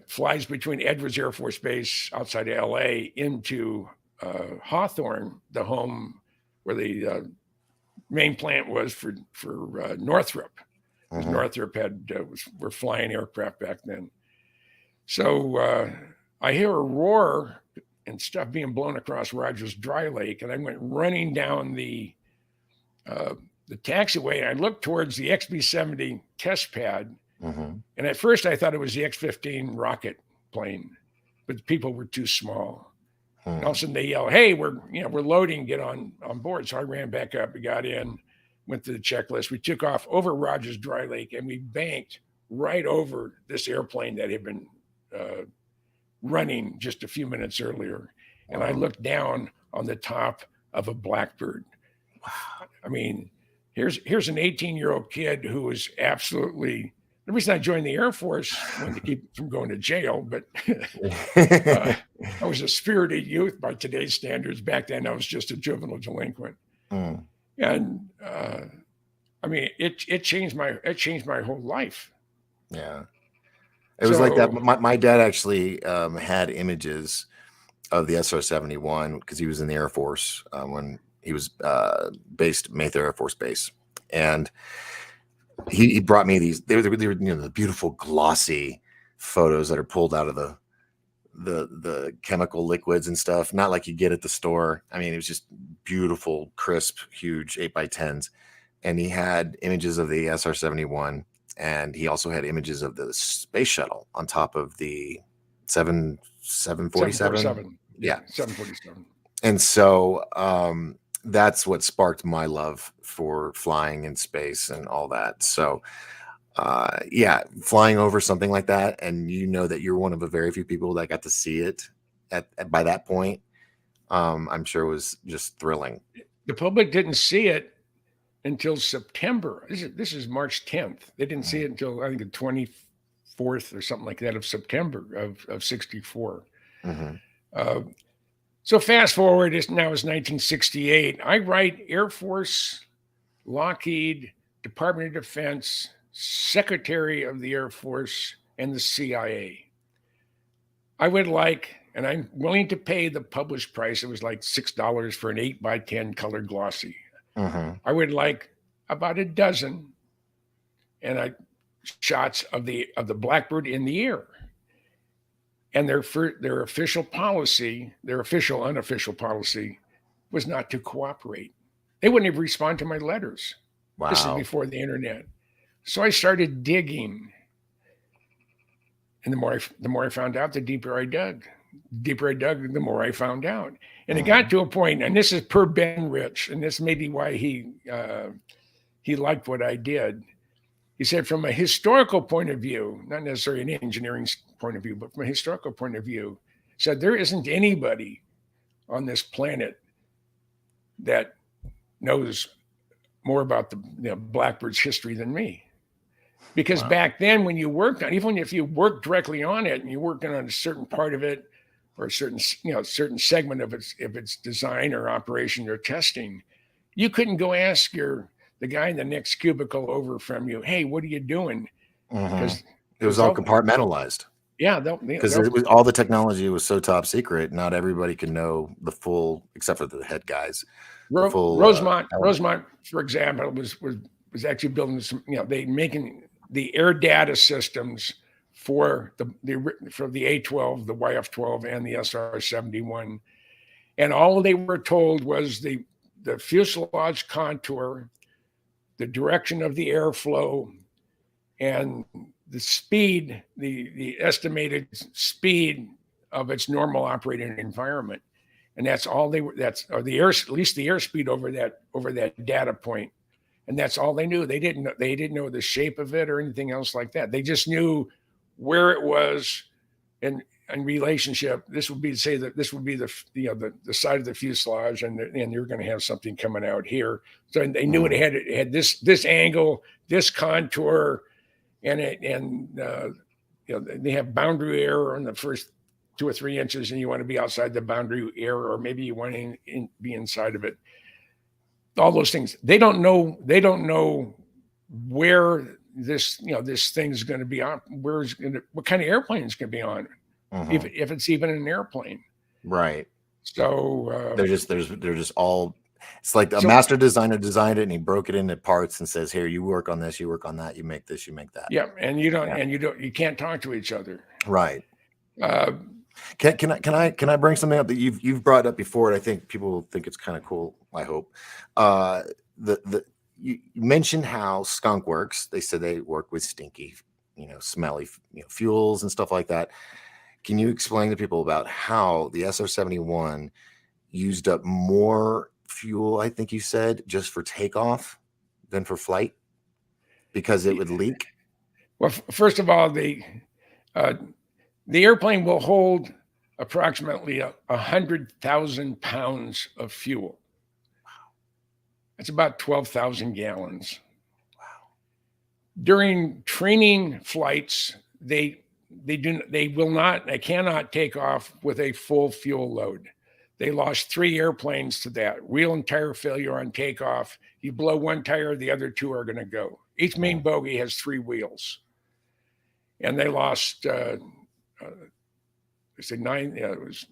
Flies between Edwards Air Force Base outside of L.A. into Hawthorne, the home where the main plant was for Northrop. Northrop were flying aircraft back then. So I hear a roar and stuff being blown across Rogers Dry Lake, and I went running down the taxiway, and I looked towards the XB-70 test pad. And at first I thought it was the X-15 rocket plane, but the people were too small. And all of a sudden they yelled, "Hey, we're loading, get on board." So I ran back up, we got in, went to the checklist. We took off over Rogers Dry Lake, and we banked right over this airplane that had been running just a few minutes earlier. And I looked down on the top of a Blackbird. Wow. I mean, here's an 18-year-old kid who was absolutely, the reason I joined the Air Force was to keep from going to jail, but I was a spirited youth by today's standards. Back then, I was just a juvenile delinquent. And I mean, it changed my whole life. Yeah. It was like that. My dad actually had images of the SR-71 because he was in the Air Force when he was based Mayfair Air Force Base, and he brought me these. They were the beautiful glossy photos that are pulled out of the chemical liquids and stuff, not like you get at the store. I mean, it was just beautiful, crisp, huge 8x10s, and he had images of the SR-71. And he also had images of the space shuttle on top of the 747. Yeah, 747. And so that's what sparked my love for flying in space and all that. So yeah, flying over something like that, and you know that you're one of a very few people that got to see it by that point, I'm sure it was just thrilling. The public didn't see it until September. This is March 10th. They didn't see it until I think the 24th or something like that of September of 64. So fast forward, now is 1968. I write Air Force, Lockheed, Department of Defense, Secretary of the Air Force, and the CIA. I would like, and I'm willing to pay the published price. It was like $6 for an 8x10 colored glossy. I would like about a dozen and shots of the blackbird in the air. And their official policy, their official unofficial policy, was not to cooperate. They wouldn't even respond to my letters. Wow. This is before the internet. So I started digging. And the more I found out, the deeper I dug. The deeper I dug, the more I found out. And it got to a point, and this is per Ben Rich, and this may be why he liked what I did. He said, from a historical point of view, not necessarily an engineering point of view, but from a historical point of view, said there isn't anybody on this planet that knows more about the blackbird's history than me. Because back then, when you worked on, even if you worked directly on it and you're working on a certain part of it or a certain segment of its design or operation or testing, you couldn't go ask the guy in the next cubicle over from you, hey, what are you doing? Because it was all compartmentalized. Yeah, because all the technology was so top secret. Not everybody could know the full, except for the head guys. Rosemont, for example, was actually building some. They making the air data systems for the A-12, the YF-12, and the SR-71, and all they were told was the fuselage contour, the direction of the airflow, and the speed, the estimated speed of its normal operating environment. And that's all they were, at least the airspeed over that data point. And that's all they knew. They didn't know the shape of it or anything else like that. They just knew where it was in relationship. This would be the side of the fuselage, and you're going to have something coming out here. So they knew it had this angle, this contour, and they have boundary error on the first 2 or 3 inches, and you want to be outside the boundary error, or maybe you want to be inside of it. All those things. They don't know where this thing is going to be on, what kind of airplane it's going to be on, if it's even an airplane. Right. So they're just all. It's like a master designer designed it and he broke it into parts and says, "Here, you work on this, you work on that, you make this, you make that." Yeah, and you can't talk to each other. Right. Can I bring something up that you've brought up before? And I think people will think it's kind of cool. I hope. You mentioned how Skunk Works. They said they work with stinky, smelly, fuels and stuff like that. Can you explain to people about how the SR-71 used up more fuel, I think you said, just for takeoff than for flight because it would leak? Well, first of all, the airplane will hold approximately 100,000 pounds of fuel. Wow. That's about 12,000 gallons. Wow. During training flights, they cannot take off with a full fuel load. They lost 3 airplanes to that. Wheel and tire failure on takeoff. You blow one tire, the other 2 are going to go. Each main bogie has 3 wheels. And they lost, they said 9, it was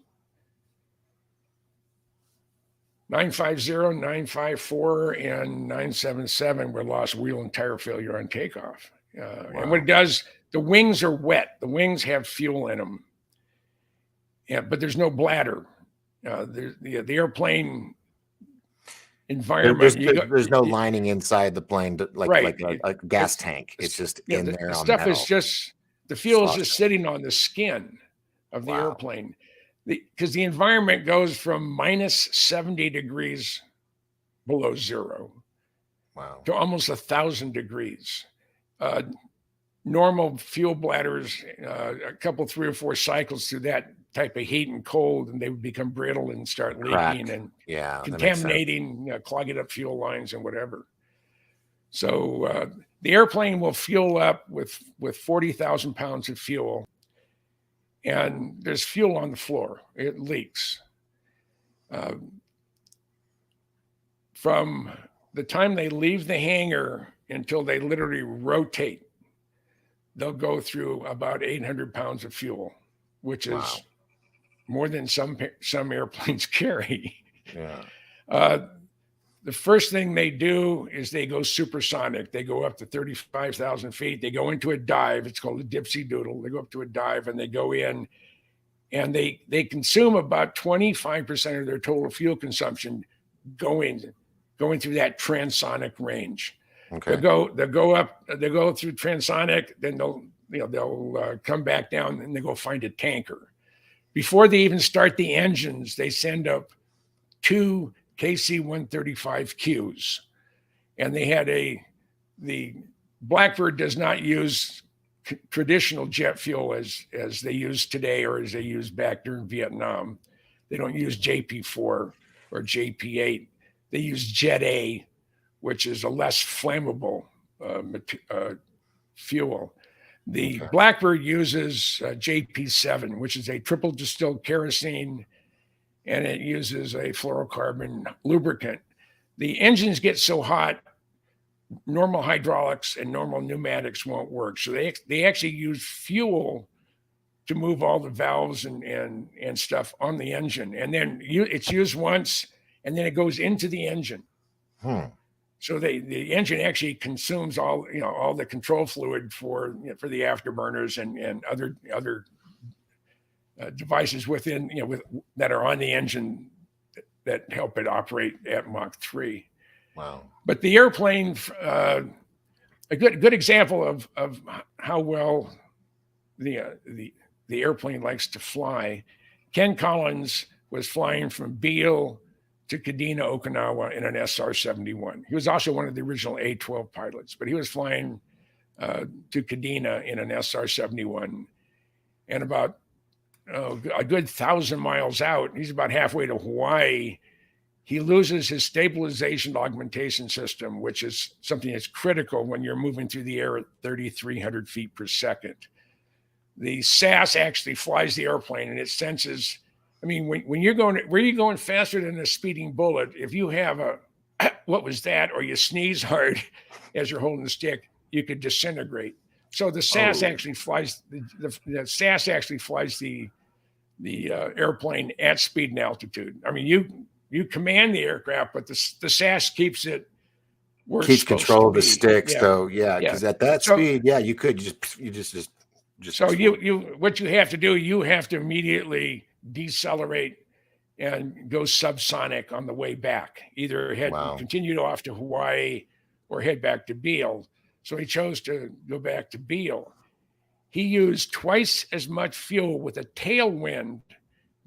950, 954, and 977 were lost wheel and tire failure on takeoff. Wow. And what it does, the wings are wet. The wings have fuel in them. Yeah, but there's no bladder. The airplane environment. There's no lining inside the plane, like a gas tank. It's just in there. The stuff is just, the fuel is just sitting on the skin of the airplane. Because the environment goes from minus 70 degrees below zero to almost 1,000 degrees. Normal fuel bladders, a couple, 3 or 4 cycles through that type of heat and cold, and they would become brittle and start leaking and contaminating, clogging up fuel lines and whatever. So the airplane will fuel up with 40,000 pounds of fuel, and there's fuel on the floor. It leaks. Uh, from the time they leave the hangar until they literally rotate, they'll go through about 800 pounds of fuel, which Wow. is more than some airplanes carry. Yeah. The first thing they do is they go supersonic. They go up to 35,000 feet. They go into a dive. It's called a dipsy doodle. They go up to a dive and they go in, and they consume about 25% of their total fuel consumption going through that transonic range. Okay. They'll go through transonic, then they'll come back down and they go find a tanker. Before they even start the engines, they send up 2 KC-135Qs, and they had the Blackbird does not use traditional jet fuel as they use today or as they used back during Vietnam. They don't use JP4 or JP8. They use Jet A, which is a less flammable fuel. The Blackbird uses JP7, which is a triple distilled kerosene, and it uses a fluorocarbon lubricant. The engines get so hot, normal hydraulics and normal pneumatics won't work. So they actually use fuel to move all the valves and stuff on the engine. And then it's used once, and then it goes into the engine. So the engine actually consumes all the control fluid for the afterburners and other devices within that are on the engine that help it operate at Mach 3. Wow! But the airplane, a good example of how well the airplane likes to fly. Ken Collins was flying from Beale to Kadena, Okinawa in an SR-71. He was also one of the original A-12 pilots, but he was flying to Kadena in an SR-71, and about a good 1,000 miles out, he's about halfway to Hawaii, he loses his stabilization augmentation system, which is something that's critical when you're moving through the air at 3,300 feet per second. The SAS actually flies the airplane, and it senses. I mean, when you're going faster than a speeding bullet, if you have what was that, or you sneeze hard as you're holding the stick, you could disintegrate. So the SAS actually flies the SAS actually flies the airplane at speed and altitude. I mean, you command the aircraft, but the SAS keeps it where keeps it's supposed control to of the be. sticks, Yeah. though. Yeah, because at that speed, you could just. So what you have to do, you have to immediately decelerate and go subsonic on the way back. Either continue off to Hawaii or head back to Beale. So he chose to go back to Beale. He used twice as much fuel with a tailwind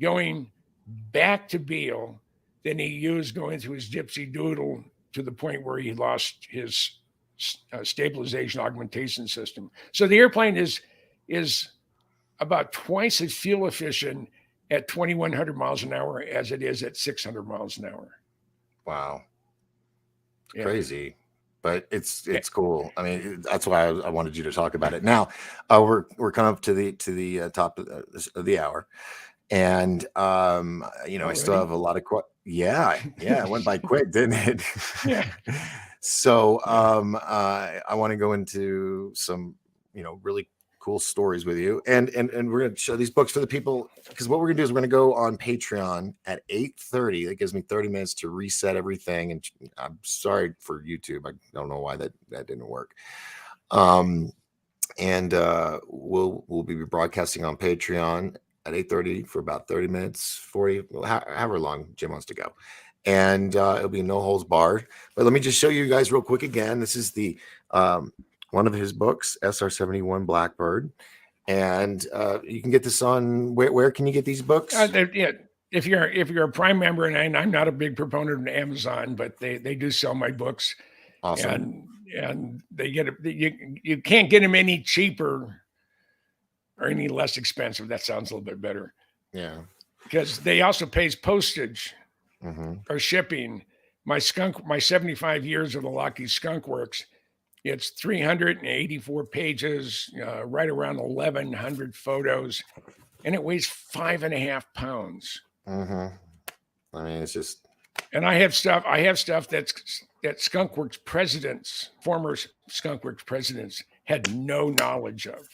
going back to Beale than he used going through his Dipsy Doodle to the point where he lost his stabilization augmentation system. So the airplane is about twice as fuel efficient at 2,100 miles an hour as it is at 600 miles an hour. Wow. Yeah. Crazy. But it's cool. I mean, that's why I wanted you to talk about it. Now, we're coming up to the top of the hour, and I still have a lot of it went by quick, didn't it? Yeah. So I want to go into some really cool stories with you, and we're going to show these books for the people, because what we're going to do is we're going to go on Patreon at 8:30. That gives me 30 minutes to reset everything, and I'm sorry for YouTube, I don't know why that didn't work. And we'll be broadcasting on Patreon at 8:30 for about 30 minutes, 40, however long Jim wants to go, and it'll be no holds barred. But let me just show you guys real quick again. This is the one of his books, SR-71 Blackbird, and you can get this on where can you get these books? If you're a Prime member, and I'm not a big proponent of Amazon, but they do sell my books. Awesome. And they get you can't get them any cheaper or any less expensive. That sounds a little bit better. Yeah, because they also pays postage or shipping. My 75 years of the L.L.C Skunk Works. It's 384 pages, right around 1,100 photos, and it weighs 5.5 pounds. I mean, it's just. And I have stuff. That Skunkworks presidents, former Skunkworks presidents, had no knowledge of.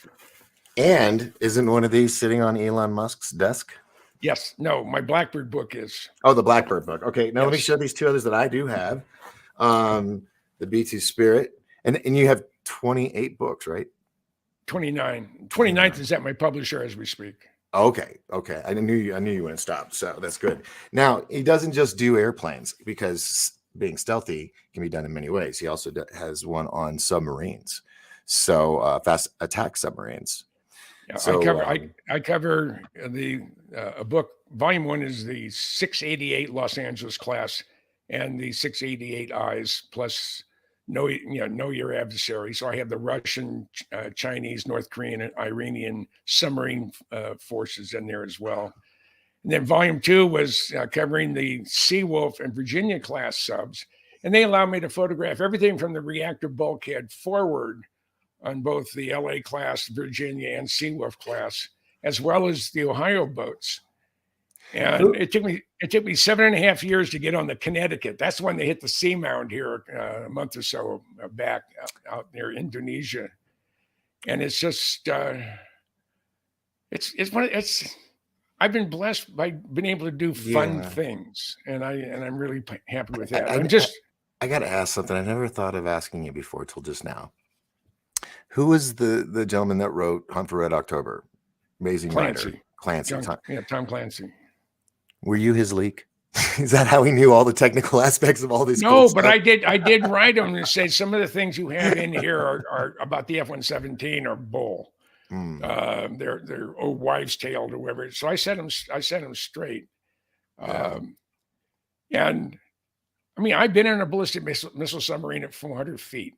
And isn't one of these sitting on Elon Musk's desk? Yes. No, my Blackbird book is. Oh, the Blackbird book. Okay, now Yes. let me show these two others that I do have. The B2 Spirit, and you have 28 books, right? 29. 29th is at my publisher as we speak. Okay. I knew you wouldn't stop, so that's good. Now, he doesn't just do airplanes, because being stealthy can be done in many ways. He also has one on submarines, so fast attack submarines. Yeah, so I cover a book. Volume 1 is the 688 Los Angeles class and the 688 Eyes, plus know your adversary. So I have the Russian, Chinese, North Korean, and Iranian submarine forces in there as well. And then Volume 2 was covering the Seawolf and Virginia class subs, and they allowed me to photograph everything from the reactor bulkhead forward on both the LA class, Virginia, and Seawolf class, as well as the Ohio boats. And it took me 7.5 years to get on the Connecticut. That's when they hit the seamound here a month or so back out near Indonesia. And it's just I've been blessed by being able to do fun things, and I'm really happy with that. I got to ask something I never thought of asking you before till just now. Who was the gentleman that wrote Hunt for Red October? Amazing writer. Clancy. Tom Clancy. Were you his leak? Is that how he knew all the technical aspects of all these? No, but I did write him and say some of the things you have in here are about the F-117 are bull. They're old wives' tale or whatever. So I set him straight. And I mean, I've been in a ballistic missile submarine at 400 feet.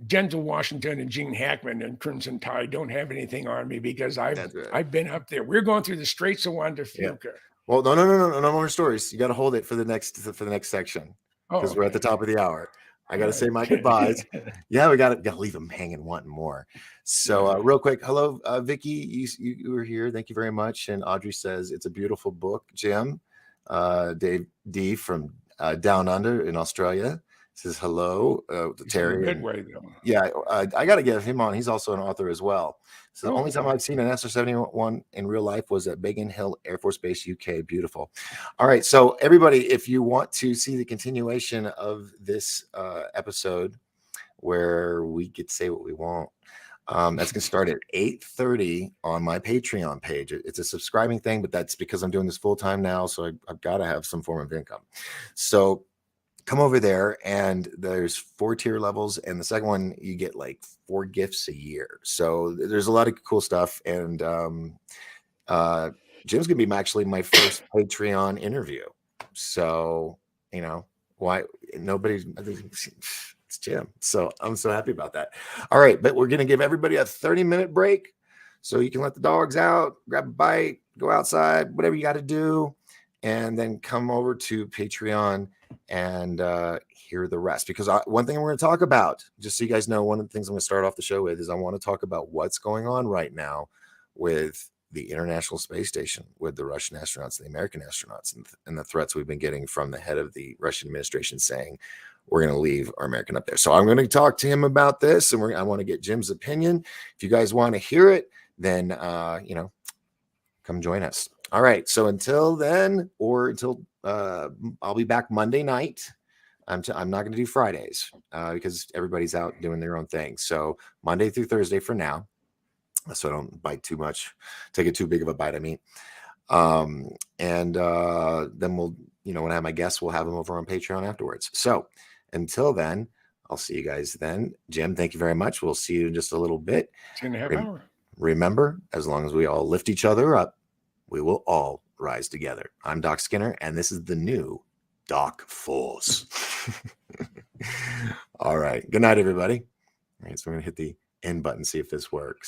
Denzel Washington and Gene Hackman and Crimson Tide don't have anything on me because I've been up there. We're going through the Straits of Juan de Fuca. Yeah. Well, no more stories. You got to hold it for the next section because we're at the top of the hour. I got to say my goodbyes. Yeah, we got to leave them hanging, wanting more. So real quick, hello, Vicky. You were here. Thank you very much. And Audrey says it's a beautiful book. Jim, Dave D from Down Under in Australia says hello to Terry. Midway, though. Yeah, I got to get him on. He's also an author as well. So the only time I've seen an SR-71 in real life was at Biggin Hill Air Force Base, UK. Beautiful. All right, so everybody, if you want to see the continuation of this episode where we get to say what we want, that's going to start at 8:30 on my Patreon page. It's a subscribing thing, but that's because I'm doing this full time now, so I've got to have some form of income. So come over there, and there's 4 tier levels, and the second one you get like 4 gifts a year. So there's a lot of cool stuff, and Jim's gonna be actually my first Patreon interview. So why nobody? It's Jim. So I'm so happy about that. All right, but we're gonna give everybody a 30-minute break, so you can let the dogs out, grab a bite, go outside, whatever you got to do, and then come over to Patreon and hear the rest. Because one thing we're going to talk about, just so you guys know, one of the things I'm going to start off the show with is I want to talk about what's going on right now with the International Space Station, with the Russian astronauts and the American astronauts, and the threats we've been getting from the head of the Russian administration saying we're going to leave our American up there. So I'm going to talk to him about this, and I want to get Jim's opinion. If you guys want to hear it, then come join us. All right. So until then, or until I'll be back Monday night. I'm not going to do Fridays because everybody's out doing their own thing. So Monday through Thursday for now, so I don't bite too much, take it too big of a bite. I mean, and then we'll, when I have my guests, we'll have them over on Patreon afterwards. So until then, I'll see you guys then. Jim, thank you very much. We'll see you in just a little bit. 2.5 hours. Remember, as long as we all lift each other up, we will all rise together. I'm Doc Skinner, and this is the new Doc Force. All right. Good night, everybody. All right, so we're going to hit the end button, see if this works.